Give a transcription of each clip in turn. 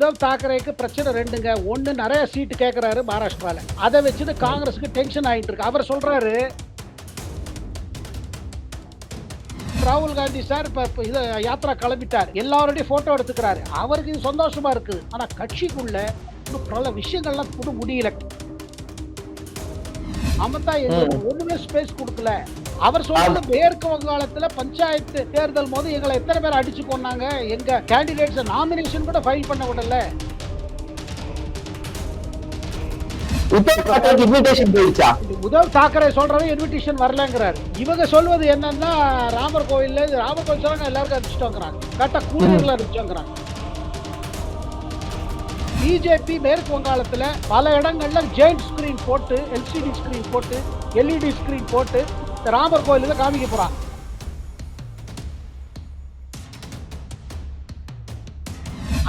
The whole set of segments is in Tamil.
உத்தவ் தாக்கரேக்கு பிரச்சனை ரெண்டுங்க. ஒண்ணு நெறைய சீட்டு கேட்கறாரு மகாராஷ்டிரால. அத வச்சுட்டு காங்கிரஸ்க்கு டென்ஷன் ஆயிட்டு இருக்கு. அவர் சொல்றாரு, ராகுல் காந்தி சார் இப்ப இத யாத்ரா கிளம்பிட்டார். எல்லாரோடையும் போட்டோ எடுத்துக்கிறாரு. அவருக்கு இது சந்தோஷமா இருக்குது. ஆனா கட்சிக்குள்ள இன்னும் பல விஷயங்கள்லாம் இன்னும் முடியல. மமதா எங்களுக்கு ஒண்ணுமே ஸ்பேஸ் கொடுக்கல. அவர் சொல்றது மேற்கு வங்காளத்துல பஞ்சாயத்து தேர்தல் போது எங்களை எத்தனை பேர் அடிச்சு கொண்டாங்க, எங்க கேண்டிடேட்ஸ் நாமினேஷன் கூட ஃபைல் பண்ண விடல. உத்தவ் தாக்கரே சொல்றது இன்விடேஷன் வரலங்கிறாரு. இவங்க சொல்வது என்னன்னா ராமர் கோயில் சொல்றாங்க எல்லாருக்கும் அடிச்சுட்டோங்கிறாங்க. கரெக்டா கூலியர்ல அடிச்சோங்கிறாங்க. பிஜேபி மேற்கு வங்காளத்துல பல இடங்கள்ல ஜெயிண்ட் ஸ்கிரீன் போட்டு, எல்சிடி ஸ்கிரீன் போட்டு, எல்இடி ஸ்கிரீன் போட்டு ராமர் கோயில காமிக்க போறாங்க.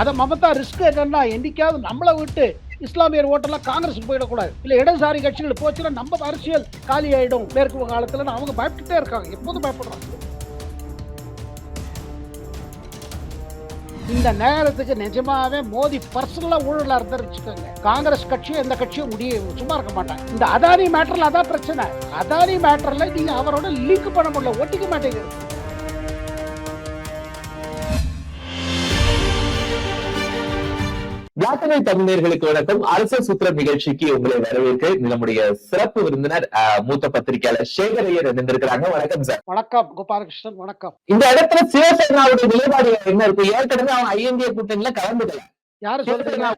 அத மமதா ரிஸ்க் என்னன்னா என்னைக்காவது நம்மளை விட்டு இஸ்லாமியர் ஓட்டெல்லாம் காங்கிரஸுக்கு போயிடக்கூடாது, இல்ல இடதுசாரி கட்சிகள் போச்சுன்னா நம்ம அரசியல் காலி ஆயிடும் மேற்கு வங்காளத்துல அவங்க பயப்பட்டுட்டே இருக்காங்க. எப்போதும் பயப்படுறாங்க. இந்த நேரத்துக்கு நிஜமாவே மோடி பர்சனலா ஊழலா இருந்துச்சுக்கோங்க, காங்கிரஸ் கட்சியும் எந்த கட்சியும் சும்மா இருக்க மாட்டாங்க. இந்த அதானி மேட்டர்ல அதான் பிரச்சனை. அதானி மேட்டர்ல நீங்க அவரோட லிங்க் பண்ண முடியல, ஒட்டிக்க மாட்டேங்குது. பிளாக் அண்ட் ஒயிட் தமிழர்களுக்கு வணக்கம். அரசியல் சூத்திரம் நிகழ்ச்சிக்கு உங்களை வரவேற்க நம்முடைய சிறப்பு விருந்தினர் மூத்த பத்திரிகையாளர் சேகர் ஐயர் இருந்திருக்கிறாங்க. வணக்கம் சார். வணக்கம் கோபாலகிருஷ்ணன். வணக்கம். இந்த இடத்துல சிவசேனாவுடைய நிலைப்பாடு என்ன இருக்கு? ஏற்கனவே அவன் ஐஎன்டிஏ கூட்டணியில கலந்துக்கல. யாரு சொல்றீங்க?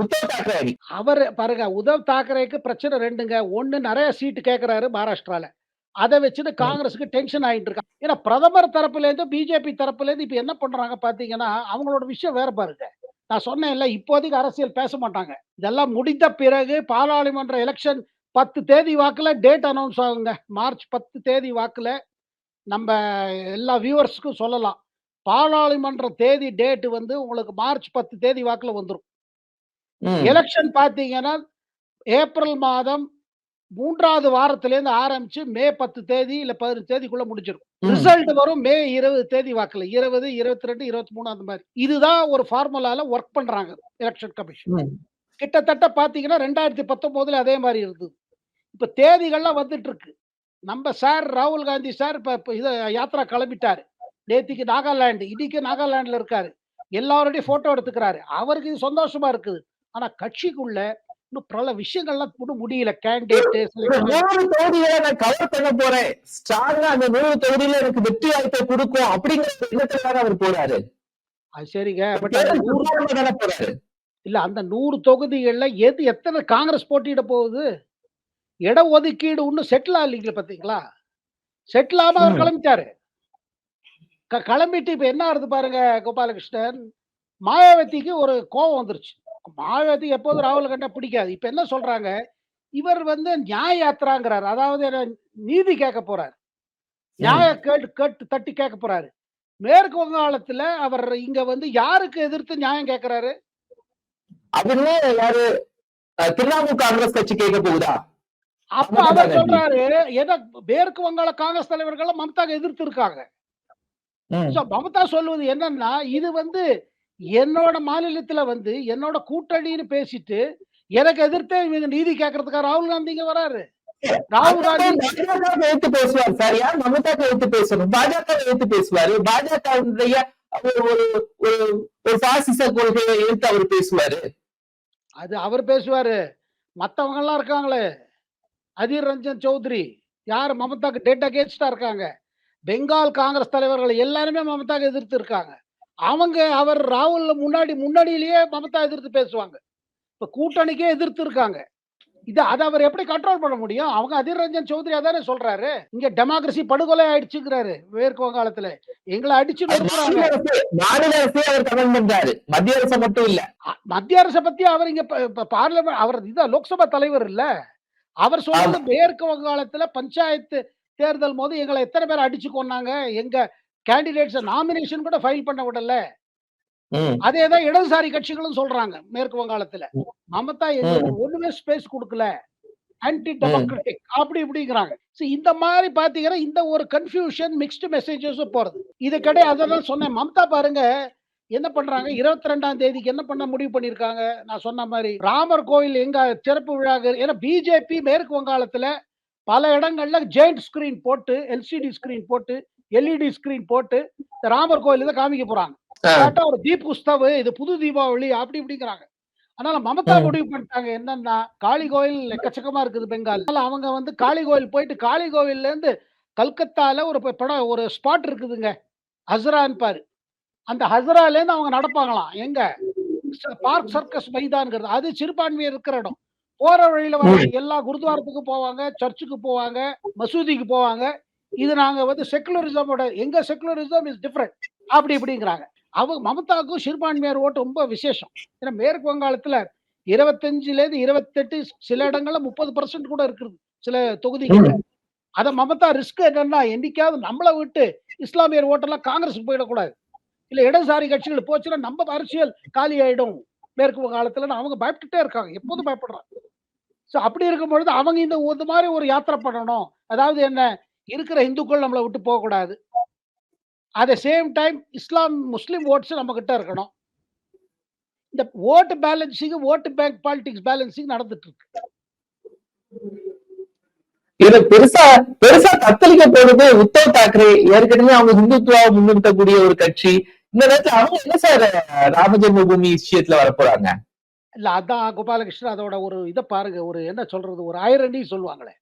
உத்தவ் தாக்கரே. அவர் பாருங்க, உத்தவ் தாக்கரேக்கு பிரச்சனை ரெண்டுங்க. ஒண்ணு நிறைய சீட்டு கேட்கிறாரு மகாராஷ்டிரால. அதை வச்சுட்டு காங்கிரஸுக்கு டென்ஷன் ஆயிட்டு இருக்காங்க. ஏன்னா பிரதமர் தரப்புல இருந்து பிஜேபி தரப்புல இருந்து இப்ப என்ன பண்றாங்க பாத்தீங்கன்னா, அவங்களோட விஷயம் வேற பாருங்க. நான் சொன்னேன்ல, இப்போதைக்கு அரசியல் பேச மாட்டாங்க. இதெல்லாம் முடிந்த பிறகு பாராளுமன்ற எலெக்ஷன் 10 தேதி வாக்குல டேட் அனௌன்ஸ் ஆகுங்க. மார்ச் 10 தேதி வாக்குல நம்ம எல்லா வியூவர்ஸ்க்கும் சொல்லலாம். பாராளுமன்ற தேதி டேட் வந்து உங்களுக்கு மார்ச் 10 தேதி வாக்குல வந்துரும். எலெக்ஷன் பாத்தீங்கன்னா ஏப்ரல் மாதம் 3வது வாரத்திலேருந்து ஆரம்பிச்சு மே 10 தேதி இல்ல 15 தேதிக்குள்ள முடிஞ்சிடும். ரிசல்ட் வரும் மே 20 தேதி வாக்குல. 20, 22, 23 அந்த மாதிரி. இதுதான் ஒரு ஃபார்முலால ஒர்க் பண்றாங்க எலெக்ஷன் கமிஷன். கிட்டத்தட்ட பாத்தீங்கன்னா 2019 அதே மாதிரி இருந்தது. இப்ப தேதிகள்லாம் வந்துட்டு இருக்கு. நம்ம சார் ராகுல் காந்தி சார் இப்ப இத யாத்ரா கிளம்பிட்டாரு. நேத்திக்கு நாகாலாந்து, இன்னைக்கு நாகாலாந்துல இருக்காரு. எல்லாரோடையும் போட்டோ எடுத்துக்கிறாரு. அவருக்கு இது சந்தோஷமா இருக்குது. ஆனா கட்சிக்குள்ள இன்னும் பல விஷயங்கள்லாம் இன்னும் முடியல. கேண்டிடேட் 100 தொகுதிகளை நான் கவர் பண்ண போறேன், ஸ்ட்ராங்கா அந்த 100 தொகுதியில எனக்கு வெற்றி வாய்ப்பை கொடுக்கும் அப்படிங்கிற எண்ணத்துல அவர் போறாரு. அது சரிங்க. பட் இல்ல, அந்த 100 தொகுதிகள்ல எத்தனை காங்கிரஸ் போட்டியிட போகுது? இட ஒதுக்கீடு இன்னும் செட்டில் ஆகலீங்க பாத்தீங்களா? செட்டில் ஆகாம அவர் கிளம்பிட்டாரு. கிளம்பிட்டு இப்ப என்ன ஆகுது பாருங்க கோபாலகிருஷ்ணன். மாயாவதிக்கு ஒரு கோபம் வந்துருச்சு. மாயாவதி எப்போதும் ராகுல் காந்தியை பிடிக்காது. இப்ப என்ன சொல்றாங்க, இவர் வந்து நியாய யாத்திராங்கிறார். அதாவது நீதி கேட்க போறாரு. நியாய கேட்டு தட்டி கேட்க போறாரு. மேற்கு வங்காளத்துல அவர் இங்க வந்து யாருக்கு எதிர்த்து நியாயம் கேட்கிறாரு? அதுன்னு யாரு திரிணாமுல் காங்கிரஸ் கட்சி கேட்க போகுதா? அப்ப அவர் சொல்றாரு, ஏன்னா மேற்கு வங்காள காங்கிரஸ் தலைவர்கள் மம்தா எதிர்த்து இருக்காங்க. மம்தா சொல்வது என்னன்னா, இது வந்து என்னோட மாநிலத்துல வந்து என்னோட கூட்டணின்னு பேசிட்டு எனக்கு எதிர்த்து இவங்க நீதி கேட்கறதுக்காக ராகுல் காந்தி இங்க வராரு. ராகுல் காந்தி எடுத்து பேசுவார் சார். யார் மமதாக்கு எடுத்து பேசணும்? பாஜக எடுத்து பேசுவாரு. பாஜக ஒரு பாசிச கொள்கையை எடுத்து அவர் பேசுவாரு. அது அவர் பேசுவாரு. மத்தவங்க எல்லாம் இருக்காங்களே, அதீர் ரஞ்சன் சௌத்ரி யார் மமதாக்கு டெட் அகேன்ஸ்டா இருக்காங்க. பெங்கால் காங்கிரஸ் தலைவர்கள் எல்லாருமே மமதாக்கு எதிர்த்து இருக்காங்க. அவர் ராகுல் முன்னாடியிலேயே மமதா எதிர்த்து பேசுவாங்க. இப்ப கூட்டணிக்கே எதிர்த்து இருக்காங்க. அதை அவர் எப்படி கண்ட்ரோல் பண்ண முடியும்? அவங்க அதீர் ரஞ்சன் சௌத்ரி அதானே சொல்றாரு, இங்க டெமோக்ரசி படுகொலை ஆயிடுச்சுங்கிறாரு. மேற்கு வங்காளத்துல எங்களை அடிச்சு நொறுக்குறாங்க. மாநில அரசே அவர் கமெண்ட் பண்றாரு, மத்திய அரசை மட்டும் இல்ல. மத்திய அரசை பத்தி அவர் இங்க பார்லிமெண்ட், அவர் லோக்சபா தலைவர் இல்ல. அவர் சொல்றது மேற்கு வங்காளத்துல பஞ்சாயத்து தேர்தல் போது எங்களை எத்தனை பேர் அடிச்சு கொண்டாங்க, எங்க கேண்டிடேட்ஸ் நாமினேஷன் கூட ஃபைல் பண்ண விடல. அதேதான் இடதுசாரி கட்சிகளும் சொல்றாங்க மேற்கு வங்காளத்துல. மமதா எங்களுக்கு ஒண்ணுமே ஸ்பேஸ் கொடுக்கல, ஆன்டி டெமோக்ராட்டிக் அப்படி இப்படிங்கிறாங்க. இந்த மாதிரி பாத்தீங்கன்னா இந்த ஒரு கன்ஃபியூஷன் மிக்ஸ்டு மெசேஜஸும் போறது. இது கிடையாது. அதான் சொன்னேன், மம்தா பாருங்க என்ன பண்றாங்க 22ஆம் தேதிக்கு என்ன பண்ண முடிவு பண்ணியிருக்காங்க? நான் சொன்ன மாரி ராமர் கோயில் எங்க திறப்பு விழா ஏன்னா பிஜேபி மேற்கு வங்காளத்துல பல இடங்கள்ல ஜெயண்ட் ஸ்கிரீன் போட்டு, எல்சிடி ஸ்கிரீன் போட்டு, எல்இடி ஸ்கிரீன் போட்டு இந்த ராமர் கோயில் இத காமிக்க போறாங்க. கேட்டா ஒரு தீப் உற்சவ் இது புது தீபாவளி அப்படி இப்படிங்கிறாங்க. அதனால மமதா முடிவு பண்ணிட்டாங்க என்னன்னா, காளி கோயில் எக்கச்சக்கமா இருக்குது பெங்கால். அதனால அவங்க வந்து காளி கோயில் போயிட்டு காளி கோவில்ல இருந்து கல்கத்தால ஒரு படம் ஒரு ஸ்பாட் இருக்குதுங்க. ஹஸ்ரான்னு பாரு. அந்த ஹஸ்ராலேருந்து அவங்க நடப்பாங்களாம். எங்க? பார்க் சர்க்கஸ் மைதான்ங்கிறது. அது சிறுபான்மையர் இருக்கிற இடம். போற வழியில வர எல்லா குருத்வாரத்துக்கு போவாங்க, சர்ச்சுக்கு போவாங்க, மசூதிக்கு போவாங்க. இது நாங்க வந்து செக்குலரிசமோட எங்க செக்குலரிசம் இஸ் டிஃபரண்ட். அப்படி இப்படிங்கிறாங்க. மமதாவுக்கும் சிறுபான்மையர் ஓட்டு ரொம்ப விசேஷம். ஏன்னா மேற்கு வங்காளத்துல 25லேருந்து 28 சில இடங்கள்ல 30% கூட இருக்குது. சில தொகுதிகள்ல. அத மமதா ரிஸ்க் என்னன்னா, என்னைக்காவது நம்மள விட்டு இஸ்லாமியர் ஓட்டெல்லாம் காங்கிரஸ்க்கு போயிடக்கூடாது. இல்ல இடதுசாரி கட்சிகள் போச்சுன்னா நம்ம அரசியல் காலி ஆயிடும். மேற்கு வங்காளத்துல அவங்க பயப்பட்டுட்டே இருக்காங்க. எப்போதும் பயப்படுறாங்க. சோ அப்படி இருக்கும்பொழுது அவங்க இந்த மாரி ஒரு யாத்திரை பண்ணணும். அதாவது என்ன இருக்கிற இந்துக்கள் நம்மள விட்டு போகக்கூடாது. At the same time Muslim votes நம்ம கிட்ட இருக்கணும். இந்த vote balancing, vote bank politics balancing நடந்துட்டு இருக்கு. இது பெருசா பெருசா தத்தளிக்க போறது உத்தவ் தாக்கரே. ஏற்கனவே அவங்க இந்துத்துவாவை முன்னிறுத்தக்கூடிய ஒரு கட்சி. இந்த நேரத்துல அவங்க என்ன சார் ராம ஜென்ம பூமி விஷயத்துல வரப்போறாங்க? இல்ல அதான் கோபாலகிருஷ்ணன் அதோட ஒரு இத பாருங்க. ஒரு என்ன சொல்றது? ஒரு ஐரணி சொல்லுவாங்களே.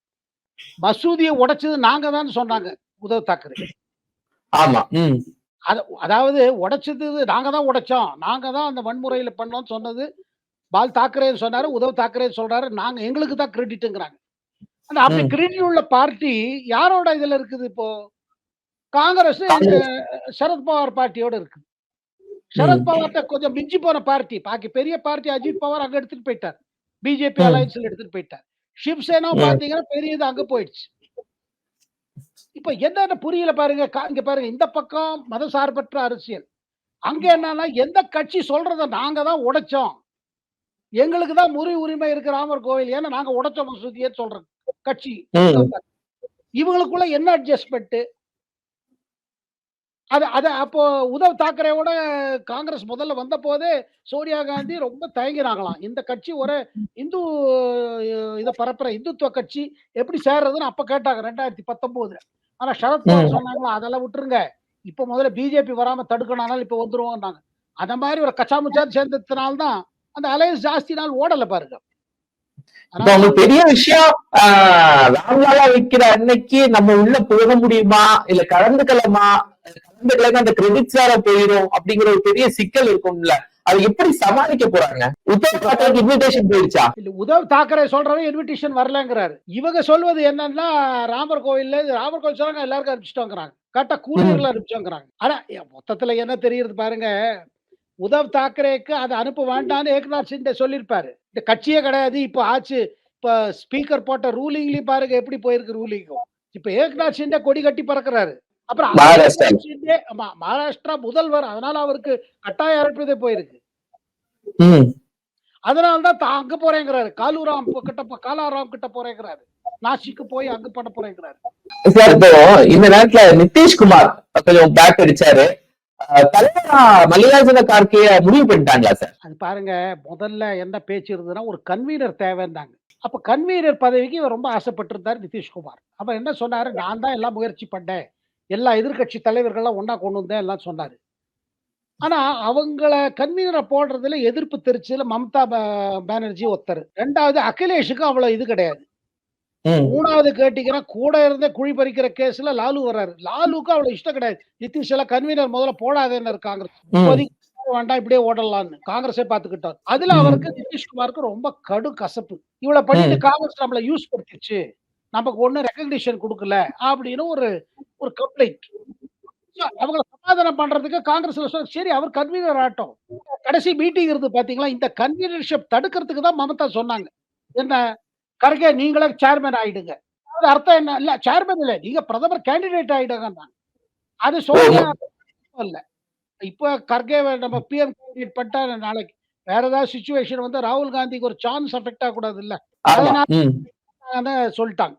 மசூதிய உடைச்சது நாங்க தான் சொன்னாங்க உத்தவ் தாக்கரே. ஆமா. அதாவது உடைச்சது நாங்க தான் உடைச்சோம். நாங்க தான் அந்த வன்முறையில பண்ணோம்னு சொன்னது பால் தாக்கரேன்னு சொன்னாரு. உத்தவ் தாக்கரே சொல்றாரு. நாங்க எங்களுக்கு தான் கிரெடிட்ங்கிறாங்க. ஆனா அப்படி கிரெடிட் உள்ள பார்ட்டி யாரோட இதுல இருக்குது இப்போ? காங்கிரஸ் சரத்பவார் பார்ட்டியோட இருக்குது. சரத்பவார்ட்ட கொஞ்சம் மிஞ்சி போன பார்ட்டி. பாக்கி பெரிய பார்ட்டி அஜித் பவார் அங்க எடுத்துட்டு போயிட்டார். பிஜேபி அலையன்ஸ்ல எடுத்துட்டு போயிட்டார். சிவசேனா பாத்தீங்கன்னா பெரியது அங்க போயிடுச்சு. இப்ப என்னன்னு புரியல பாருங்க. இங்க பாருங்க இந்த பக்கம் மதசார்பற்ற அரசியல். அங்க என்னன்னா எந்த கட்சி சொல்றத நாங்க தான் உடைச்சோம். எங்களுக்கு தான் உரிமை இருக்கு ராமர் கோவில். ஏன்னா நாங்க உடைச்சோம் மசூதியே சொல்ற கட்சி. இவங்களுக்குள்ள என்ன அட்ஜஸ்ட்மென்ட்? அது அப்போ உத்தவ் தாக்கரேவோட காங்கிரஸ் முதல்ல வந்த போதே சோனியா காந்தி ரொம்ப தயங்கினாங்களாம். இந்த கட்சி ஒரு இந்து இத பரப்புற இந்துத்துவ கட்சி எப்படி சேர்றதுன்னு அப்ப கேட்டாங்க 2019. ஆனா சரத்பவார் சொன்னாங்களா அதெல்லாம் விட்டுருங்க. இப்ப முதல்ல பிஜேபி வராம தடுக்கணும்னாலும் இப்ப வந்துருவோம்னாங்க. அந்த மாதிரி ஒரு கச்சாமுச்சா சேர்ந்ததுனால தான் அந்த அலையன்ஸ் ஜாஸ்தி நாள் ஓடல பாருங்க. பெரிய விஷயம் ராம்லாலா வைக்கிற அன்னைக்கு நம்ம உள்ள போக முடியுமா இல்ல கலந்துக்கலாமா? கலந்துக்கலன்னா அந்த கிரெடிட்ஸ் வேற போயிடும் அப்படிங்கிற ஒரு பெரிய சிக்கல் இருக்கும்ல. அது எப்படி சமாளிக்க போறாங்க? உத்தவ் தாக்கரேக்கு இன்விடேஷன் போயிடுச்சா? இல்ல உத்தவ் தாக்கரே சொல்றவங்க இன்விடேஷன் வரலங்கிறாரு. இவங்க சொல்வது என்னன்னா ராமர் கோவில் சொன்னாங்க எல்லாருக்கும் அனுப்பிச்சிட்டோங்கிறாங்க. கரெக்டா கூரியர்ல அனுப்பிச்சோங்கிறாங்க. ஆனா மொத்தத்துல என்ன தெரியுது பாருங்க. உத்தவ் தாக்கரேக்கு அதை அனுப்ப வேண்டாம்னு ஏக்நாத் ஷிண்டே சொல்லியிருப்பாரு. இந்த கட்சியே கிடையாது இப்ப ஆச்சு. இப்ப ஸ்பீக்கர் போட்ட ரூலிங்லயும் பாருங்க எப்படி போயிருக்கு ரூலிங்கும். இப்ப ஏக்நாத் ஷிண்டே கொடி கட்டி பறக்கிறாரு. அப்புறம் மகாராஷ்டிரா முதல்வர். அதனால அவருக்கு கட்டாய அழைப்பதே போயிருக்கு. அதனாலதான் அங்க போறேங்கிறாரு. காலாராம் கிட்ட போறேங்கிறாரு. நாசிக்கு போய் அங்க பண்ண போறேங்கிறாரு. சார் இப்போ இந்த நேரத்துல நிதிஷ்குமார் கொஞ்சம் பேக் அடிச்சாரு. தலைவரா மல்லிகார்ஜுன கார்கே முடிவு பண்ணிட்டாங்களா சார்? அது பாருங்க முதல்ல என்ன பேச்சு இருந்ததுன்னா ஒரு கன்வீனர் தேவைன்னாங்க. அப்ப கன்வீனர் பதவிக்கு இவர் ரொம்ப ஆசைப்பட்டு இருந்தார் நிதிஷ்குமார். அப்ப என்ன சொன்னாரு? நான் தான் எல்லாம் முயற்சி பண்ணேன். எல்லா எதிர்கட்சி தலைவர்கள்லாம் ஒன்னா கொண்டு வந்தேன் எல்லாம் சொன்னாரு. ஆனா அவங்கள கன்வீனரை போடுறதுல எதிர்ப்பு தெரிச்சதுல மம்தா பானர்ஜி ஒருத்தர். 2வது அகிலேஷுக்கு அவ்வளவு இது கிடையாது. 3வது கேட்டீங்கன்னா கூட இருந்தே குழி பறிக்கிற கேஸ்ல லாலு வர்றாரு. லாலுக்கு அவ்வளவு இஷ்டம் கிடையாது. நிதிஷ் எல்லாம் கன்வீனர் முதல்ல போடாதேன்னு காங்கிரஸ். வேண்டாம் இப்படியே ஓடலாம்னு காங்கிரஸே பாத்துக்கிட்டார். அதுல அவருக்கு நிதிஷ்குமாருக்கு ரொம்ப கடு கசப்பு. இவ்வளவு பண்ணிட்டு காங்கிரஸ் நம்மள யூஸ் படுத்திச்சு. நமக்கு ஒண்ணு ரெகக்னிஷன் கொடுக்கல அப்படின்னு ஒரு கம்ப்ளைண்ட். அவங்களை சமாதானம் பண்றதுக்கு காங்கிரஸ்ல சரி அவர் கன்வீனர் ஆகட்டும். கடைசி மீட்டிங் இருந்து பாத்தீங்களா? இந்த கன்வீனர்ஷிப் தடுக்கிறதுக்கு தான் மமதா சொன்னாங்க. என்ன கர்கே நீங்களே சேர்மன் ஆயிடுங்க. அது அர்த்தம் என்ன? இல்ல சேர்மன் இல்ல நீங்க பிரதமர் கேண்டிடேட் ஆயிடுங்க. அது சோனியா இல்ல. இப்ப கர்கே நம்ம பிஎம் கேண்டிடேட் பண்ணிட்டா நாளைக்கு வேற ஏதாவது சிச்சுவேஷன் வந்து ராகுல் காந்திக்கு ஒரு சான்ஸ் அஃபெக்ட் ஆகக்கூடாது இல்ல. அதனால சொல்லிட்டாங்க.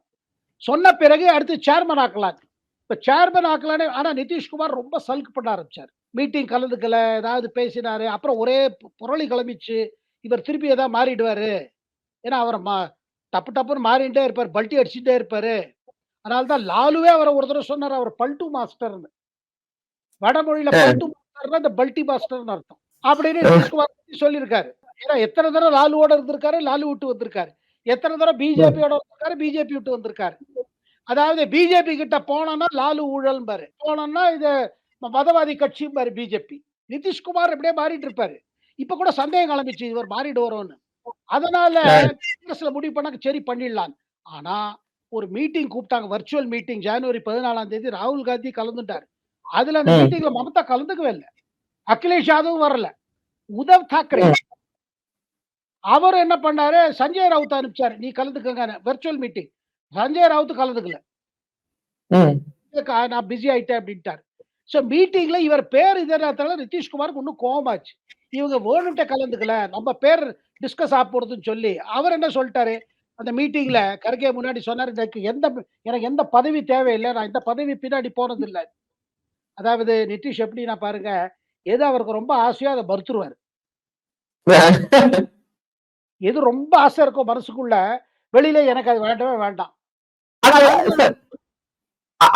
சொன்ன பிறகு அடுத்து சேர்மன் ஆக்கலாம். இப்ப சேர்மன் ஆக்கலானே. ஆனா நிதிஷ்குமார் ரொம்ப சல்க் பண்ண ஆரம்பிச்சாரு. மீட்டிங் கலந்துக்கல, ஏதாவது பேசினாரு. அப்புறம் ஒரே புரளி கிளம்பிச்சு. இவர் திருப்பி ஏதாவது மாறிடுவாரு. ஏன்னா அவர் டப்பு டப்புன்னு மாறிட்டே இருப்பாரு. பல்டி அடிச்சுட்டே இருப்பாரு. அதனால தான் லாலுவே அவர ஒரு தடவ சொன்னாரு. அவர் பல்டு மாஸ்டர்ன்னு. வடமொழியில பல்டு மாஸ்டர்னா இந்த பல்டி மாஸ்டர்ன்னு அர்த்தம். அப்படின்னு நிதிஷ்குமார் பத்தி சொல்லியிருக்காரு. ஏன்னா எத்தன தடவ லாலுவோட இருந்திருக்காரு, லாலு விட்டு வந்திருக்காரு. எத்தன தடவ பிஜேபியோட வந்திருக்காரு, பிஜேபி விட்டு வந்திருக்காரு. அதாவது பிஜேபி கிட்ட போனோம்னா லாலு ஊழல்ம்பாரு. போனோம்னா இது மதவாதி கட்சிம்பாரு பிஜேபி. நிதிஷ்குமார் இப்படியே மாறிட்டு இருப்பாரு. இப்ப கூட சந்தேகம் கிளம்பிச்சு இவர் மாறிடுவாரோன்னு. அதனால காங்கிரஸ்ல முடிவு பண்ணாங்க சரி பண்ணிடலான்னு. ஆனா ஒரு மீட்டிங் கூப்பிட்டாங்க. வர்ச்சுவல் மீட்டிங் ஜனவரி 14ஆம் தேதி ராகுல் காந்தி கலந்துட்டாரு. அதுல அந்த மீட்டிங்ல மமதா கலந்துக்கவே இல்ல. அகிலேஷ் யாதவும் வரல. உத்தவ் தாக்கரே அவரு என்ன பண்ணாரு, சஞ்சய் ரவுத் அனுப்பிச்சாரு. நீ கலந்துக்கங்கன்னு வர்ச்சுவல் மீட்டிங். சஞ்சய் ரவுத் கலந்துக்கல. நான் பிஸி ஆயிட்டேன் அப்படின்ட்டாரு. சோ மீட்டிங்ல இவர் பேர் இதனால நிதிஷ்குமாருக்கு இன்னும் கோவமாச்சு. இவங்க வேணும்ட்டே கலந்துக்கல. நம்ம பேர் டிஸ்கஸ் ஆக போறதுன்னு சொல்லி, அவர் என்ன சொல்ட்டாரு, அந்த மீட்டிங்ல கர்கே முன்னாடி சொன்னாரு, எனக்கு எந்த பதவி தேவையில்ல. நான் இந்த பதவி பின்னாடி போனதில்ல. அதாவது நிதிஷ் எப்படின்னா பாருங்க, எது அவருக்கு ரொம்ப ஆசையோ அத மறுத்துருவாரு. எது ரொம்ப ஆசை இருக்கோ மனசுக்குள்ள, வெளியில எனக்கு அது வேண்டவே வேண்டாம்.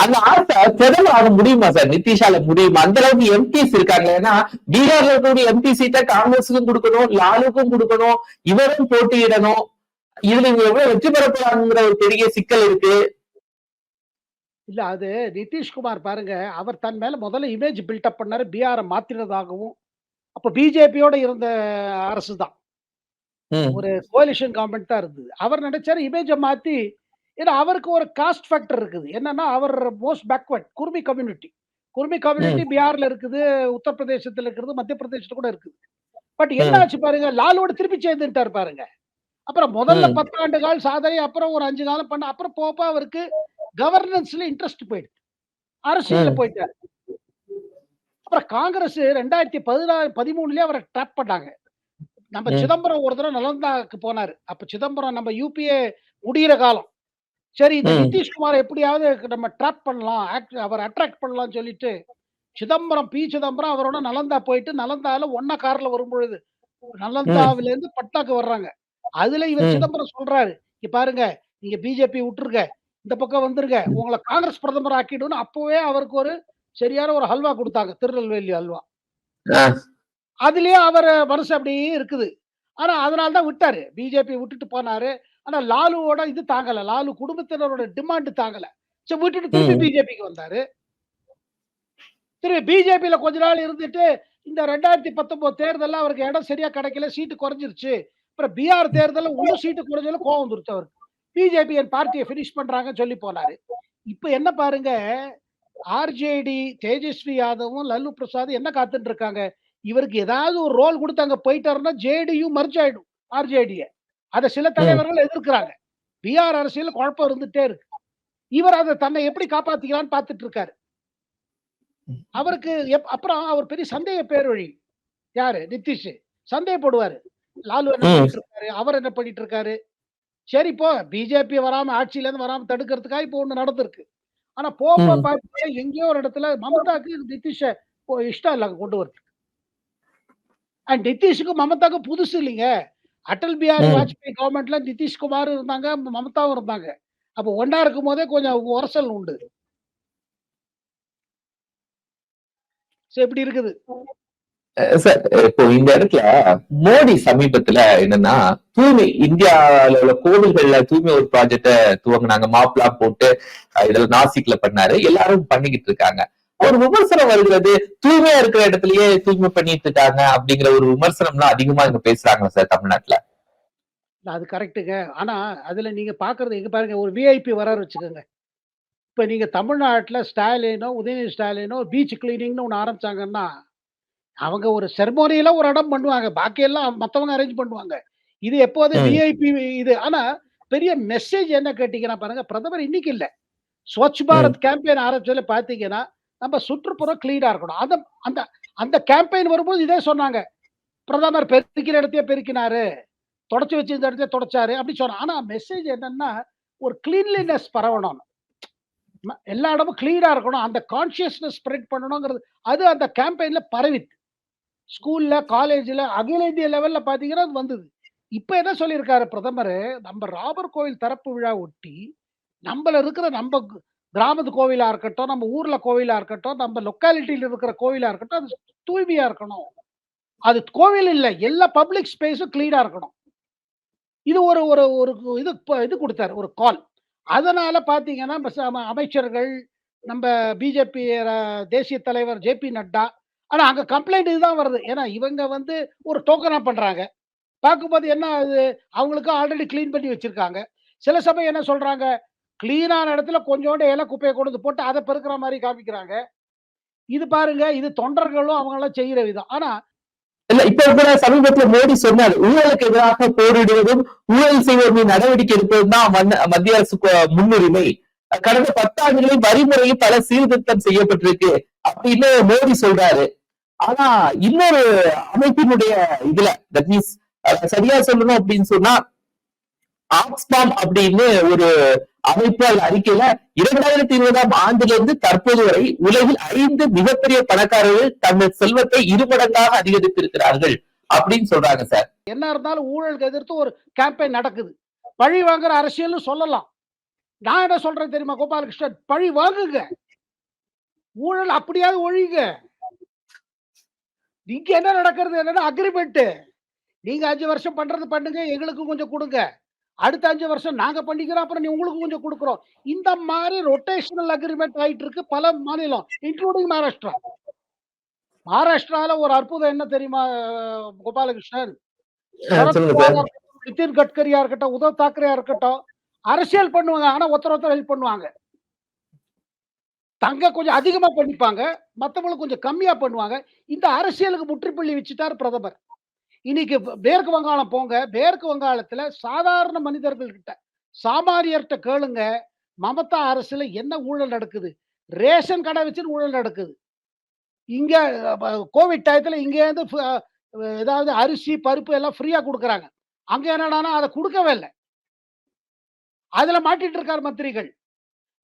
அந்த ஆசை செலவு ஆக முடியுமா சார்? நிதிஷால முடியுமா? அந்த அளவுக்கு எம்பிஸ் இருக்காங்க. ஏன்னா பீகார்ல இருக்கக்கூடிய எம்பி சீட்டை காங்கிரஸுக்கும் கொடுக்கணும், லாலுக்கும் கொடுக்கணும், இவரும் போட்டியிடணும். இதுல இவங்க எவ்வளவு வெற்றி பெற போறாங்கிற ஒரு பெரிய சிக்கல் இருக்கு. இல்ல அது நிதிஷ்குமார் பாருங்க, அவர் தன் மேல முதல்ல இமேஜ் பில்டப் பண்ணாரு. பீகார மாத்தினதாகவும், அப்ப பிஜேபியோட இருந்த அரசு தான். ஒரு கோலிஷன் கவர்ன்மெண்ட் தான் இருந்தது. அவர் நினைச்சாரு இமேஜ மாத்தி ஏன்னா அவருக்கு ஒரு காஸ்ட் ஃபேக்டர் இருக்குது. என்னன்னா அவர் most backward Kurmi community. Kurmi community பீகார்ல இருக்குது, உத்தரப்பிரதேசத்துல இருக்குது, மத்திய பிரதேசத்துல கூட இருக்குது. பட் என்ன ஆச்சு பாருங்க, லாலுவோட திருப்பி சேர்ந்துட்டாரு பாருங்க. அப்புறம் முதல்ல 10 ஆண்டு கால சாதனை, அப்புறம் ஒரு 5 காலம் பண்ண, அப்புறம் போக அவருக்கு கவர்னன்ஸ்ல இன்ட்ரெஸ்ட் போயிடுச்சு. அரசியல்ல போயிட்டாரு. அப்புறம் காங்கிரஸ் 2013லயே அவரை ட்ராப் பண்ணாங்க. நம்ம சிதம்பரம் ஒரு தடவை நலந்தாக்கு போனாரு. அப்ப சிதம்பரம் நம்ம யுபிஏ முடியிற காலம். சரி இந்த நிதிஷ்குமார் எப்படியாவது நம்ம ட்ராப் பண்ணலாம், அவரை அட்ராக்ட் பண்ணலாம்னு சொல்லிட்டு சிதம்பரம் அவரோட நலந்தா போயிட்டு நலந்தால ஒண்ணா கார்ல வரும்பொழுது நலந்தாவில இருந்து பட்னாக்கு வர்றாங்க. அதுல இவர் சிதம்பரம் சொல்றாரு, இங்க பாருங்க நீங்க பிஜேபி விட்டுருங்க, இந்த பக்கம் வந்துருங்க, உங்களை காங்கிரஸ் பிரதமர் ஆக்கிடும்னு அப்பவே அவருக்கு ஒரு சரியான ஒரு ஹல்வா கொடுத்தாங்க, திருநெல்வேலி ஹல்வா. அதுலயே அவர் மனசு அப்படியே இருக்குது. ஆனா அதனால தான் விட்டாரு. பிஜேபி விட்டுட்டு போனாரு. ஆனா லாலுவோட இது தாங்கல. லாலு குடும்பத்தினரோட டிமாண்ட் தாங்கல. சோ விட்டுட்டு திருப்பி பிஜேபிக்கு வந்தாரு. திருப்பி பிஜேபியில கொஞ்ச நாள் இருந்துட்டு, இந்த 2019 தேர்தல்ல அவருக்கு இடம் சரியா கிடைக்கல. சீட்டு குறைஞ்சிருச்சு. அப்புறம் பீகார் தேர்தல்ல இன்னும் சீட்டு குறைஞ்சதுல கோவம் வந்துருச்சு அவருக்கு. பிஜேபி என் பார்ட்டிய பினிஷ் பண்றாங்கன்னு சொல்லி போனாரு. இப்ப என்ன பாருங்க, ஆர்ஜேடி, தேஜஸ்வி யாதவும், லல்லு பிரசாத் என்ன காத்துட்டு இருக்காங்க? இவருக்கு ஏதாவது ஒரு ரோல் குடுத்து அங்க போயிட்டாருன்னா, ஜேடியு மெர்ஜ் ஆயிடும் ஆர்ஜேடிய. அத சில தலைவர்கள் எதிர்க்கிறாங்க. பீகார் அரசியல்ல குழப்பம் இருந்துட்டே இருக்கு. இவர் அத தன்னை எப்படி காப்பாத்திக்கலாம்ன்னு பார்த்துட்டு இருக்காரு. அவருக்கு அப்புறம் அவர் பெரிய சந்தேக பேரொழி. யாரு? நிதிஷ். சந்தேகப்படுவாரு. லாலு என்ன பண்ணிட்டு இருக்காரு? அவர் என்ன பண்ணிட்டு இருக்காரு? சரி இப்போ பிஜேபி வராம ஆட்சியில இருந்து வராம தடுக்கிறதுக்காக இப்போ ஒண்ணு நடந்திருக்கு. ஆனா போக பார்த்தா எங்கேயோ ஒரு இடத்துல மமதாக்கு நிதிஷ இஷ்டம் இல்ல அங்க கொண்டு வரதுக்கு. நிதிஷுக்கும் மமதாக்கும் புதுசு இல்லைங்க. அடல் பிஹாரி வாஜ்பாய் கவர்மெண்ட்ல நிதிஷ்குமார் இருந்தாங்க, மமதாவும் இருந்தாங்க. அப்ப ஒண்ணா இருக்கும்போதே கொஞ்சம் உரசல் உண்டு. எப்படி இருக்குது? சார் இப்போ இந்த இடத்துல மோடி சமீபத்துல என்னன்னா தூய்மை இந்தியால உள்ள கோவில்கள்ல தூய்மை ஒரு ப்ராஜெக்ட துவங்கினாங்க. மாப்லாம் போட்டு இதுல நாசிக்ல பண்ணாரு. எல்லாரும் பண்ணிக்கிட்டு இருக்காங்க. ஒரு விமர்சனம் வருகிறது, தூய்மையா இருக்கிற இடத்துலயே தூய்மை பண்ணிட்டு இருக்காங்க அப்படிங்கிற ஒரு விமர்சனம்லாம் அதிகமா இங்க பேசுறாங்க சார் தமிழ்நாட்டுல. அது கரெக்ட்டுங்க. ஆனா அதுல நீங்க பாக்குறது எங்க பாருங்க, ஒரு விஐபி வராரு வச்சுக்கோங்க. இப்ப நீங்க தமிழ்நாட்டுல ஸ்டாலினோ, உதயநிதி ஸ்டாலினோ பீச் கிளீனிங்னு ஒண்ணு ஆரம்பிச்சாங்கன்னா, அவங்க ஒரு செரமோனியலா ஒரு இடம் பண்ணுவாங்க. பாக்கி எல்லாம் மத்தவங்க அரேஞ்ச் பண்ணுவாங்க. இது எப்போதும் விஐபி இது. ஆனா பெரிய மெசேஜ் என்ன கேட்டீங்கன்னா பாருங்க, பிரதமர் இன்னைக்கு இல்ல. ஸ்வச் பாரத் கேம்பெயின் ஆரம்பிச்சதுல பாத்தீங்கன்னா, நம்ம சுற்றுப்புறம் கிளீனா இருக்கணும். அந்த அந்த கேம்பெயின் வரும்போது இதே சொன்னாங்க. பிரதமர் பெருக்கிற இடத்தையே பெருக்கினாரு. தொடச்சு வச்சிருந்த இடத்தையே தொடச்சாரு. அப்படி சொன்னாங்க. ஆனா மெசேஜ் என்னன்னா, ஒரு கிளீன்லினஸ் பரவணும். எல்லா இடமும் கிளீனா இருக்கணும். அந்த கான்ஷியஸ்னஸ் ஸ்ப்ரெட் பண்ணணுங்கிறது அது அந்த கேம்பெயின்ல பரவித்து. ஸ்கூல்ல, காலேஜ்ல, அகில இந்திய லெவல்ல பார்த்தீங்கன்னா, அது வந்தது. இப்ப என்ன சொல்லியிருக்காரு பிரதமரு, நம்ம ராமர் கோவில் திறப்பு விழா ஒட்டி, நம்பள இருக்கிற நம்ப கிராமத்து கோவிலா இருக்கட்டும், நம்ம ஊர்ல கோவிலா இருக்கட்டும், நம்ம லொக்காலிட்டில இருக்கிற கோவிலா இருக்கட்டும், அது தூய்மையா இருக்கணும். அது கோவில் இல்ல, எல்லா பப்ளிக் ஸ்பேஸும் கிளீனா இருக்கணும். இது ஒரு ஒரு ஒரு இது குடுத்தாரு, ஒரு கால். அதனால பார்த்தீங்கன்னா, அமைச்சர்கள், நம்ப பிஜேபி தேசிய தலைவர் ஜே.பி. நட்டா, ஆனா அங்க கம்ப்ளைண்ட் இதுதான் வருது. ஏன்னா இவங்க வந்து ஒரு டோக்கனா பண்றாங்க. பார்க்கும்போது என்ன ஆகுது, அவங்களுக்கு ஆல்ரெடி கிளீன் பண்ணி வச்சிருக்காங்க. சில சமயம் என்ன சொல்றாங்க, கிளீனான இடத்துல கொஞ்சோண்டு குப்பைய கொண்டு வந்து போட்டு அத பெருக்குற மாரி காமிக்கிறாங்க. இது பாருங்க, இது தொண்டர்களும் அவங்கலாம் செய்யற விதம். ஆனா இல்ல இப்ப கூட சமீபத்துல மோடி சொன்னார், ஊழலுக்கு எதிராக போரிடுவதும் ஊழல் செய்வோர் மீது நடவடிக்கை எடுப்பதும் தான் மத்திய அரசுக்கு முன்னுரிமை. கடந்த 10 ஆண்டுகளில் வரிமுறையில் பல சீர்திருத்தம் செய்யப்பட்டிருக்கு அப்படின்னு மோடி சொல்றாரு. ஆனா இன்னொரு அமைப்பினுடைய இதுல தட் மீன்ஸ் சரியா சொல்லணும் அப்படின்னு சொன்னா ஆக்ஸ்பாம் அப்படின்னு ஒரு அமைப்பு அறிக்கையில 2020ஆம் ஆண்டிலிருந்து தற்போது வரை உலகில் 5 மிகப்பெரிய பணக்காரர்கள் தங்கள் செல்வத்தை 2 மடங்காக அதிகரித்திருக்கிறார்கள் அப்படின்னு சொல்றாங்க சார். என்ன இருந்தாலும் ஊழலுக்கு எதிர்த்து ஒரு கேம்பெயின் நடக்குது. பழி வாங்குற அரசியல்னு சொல்லலாம். நான் என்ன சொல்றேன் தெரியுமா கோபாலகிருஷ்ணன்? பழி வாங்குங்க. ஊழல் அப்படியாவது ஒழியுங்க. இங்க என்ன நடக்கிறது என்னன்னா அக்ரிமெண்ட். நீங்க 5 வருஷம் பண்றது பண்ணுங்க, எங்களுக்கும் கொஞ்சம் குடுங்க. அடுத்த 5 வருஷம் நாங்க பண்ணிக்கிறோம், அப்புறம் உங்களுக்கு கொஞ்சம் குடுக்குறோம். இந்த மாரி ரொட்டேஷனல் அக்ரிமெண்ட் ஆயிட்டு இருக்கு பல மாநிலம், இன்க்ளூடிங் மகாராஷ்டிரா. மகாராஷ்டிரால ஒரு அற்புதம் என்ன தெரியுமா கோபாலகிருஷ்ணன்? சொல்லுங்க சார். சரத்பவாரா இருக்கட்டும், நிதின் கட்கரியா இருக்கட்டும், உத்தவ் தாக்கரேயா இருக்கட்டும், அரசியல் பண்ணுவாங்க. ஆனா ஒருத்தர் ஹெல்ப் பண்ணுவாங்க. தங்க கொஞ்சம் அதிகமா பண்ணிப்பாங்க. மத்தவங்களுக்கு கொஞ்சம் கம்மியா பண்ணுவாங்க. இந்த அரசியலுக்கு முற்றுப்புள்ளி வச்சுட்டாரு பிரதமர். இன்னைக்கு மேற்கு வங்காளம் போங்க. மேற்கு வங்காளத்துல சாதாரண மனிதர்கள் கிட்ட, சாமானியர்ட்ட கேளுங்க. மமதா அரசுல என்ன ஊழல் நடக்குது? ரேஷன் கடை வச்சுன்னு ஊழல் நடக்குது. இங்க கோவிட் டயத்துல இங்கேருந்து ஏதாவது அரிசி, பருப்பு எல்லாம் ஃப்ரீயா குடுக்குறாங்க. அங்க என்னடான்னா அத குடுக்கவே இல்ல. அதுல மாட்டிட்டு இருக்காரு மந்திரிகள்.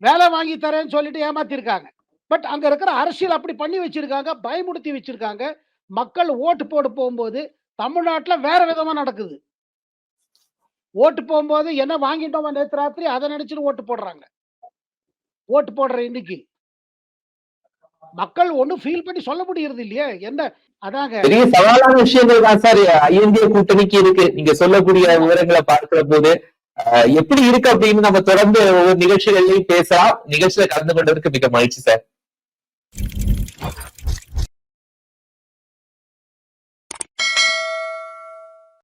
வேலை வாங்கி தரேன்னு சொல்லிட்டு ஏமாத்திருக்காங்க. பட் அங்க இருக்கிற அரசியல் அப்படி பண்ணி வச்சிருக்காங்க. பயமுறுத்தி வச்சிருக்காங்க. மக்கள் ஓட்டு போட போம்போது தமிழ்நாட்டுல வேற விதமா நடக்குது. ஓட்டு போம்போது என்ன வாங்கிட்டோமா நேத்து ராத்திரி அத நினைச்சுட்டு ஓட்டு போடுறாங்க. ஓட்டு போடுற இன்னைக்கு. மக்கள் ஒண்ணும் ஃபீல் பண்ணி சொல்ல முடியறது இல்லையே. என்ன அதாங்க. பெரிய சவாலான விஷயங்கள் தான் சார் இந்திய கூட்டணிக்கு இருக்கு. நீங்க சொல்லக்கூடிய விவரங்களை பார்க்கிற போது எப்படி இருக்கு அப்படின்னு நம்ம தொடர்ந்து ஒவ்வொரு நிகழ்ச்சிகள்லையும் பேசலாம். நிகழ்ச்சியில கலந்து கொண்டதற்கு மிக மகிழ்ச்சி சார்.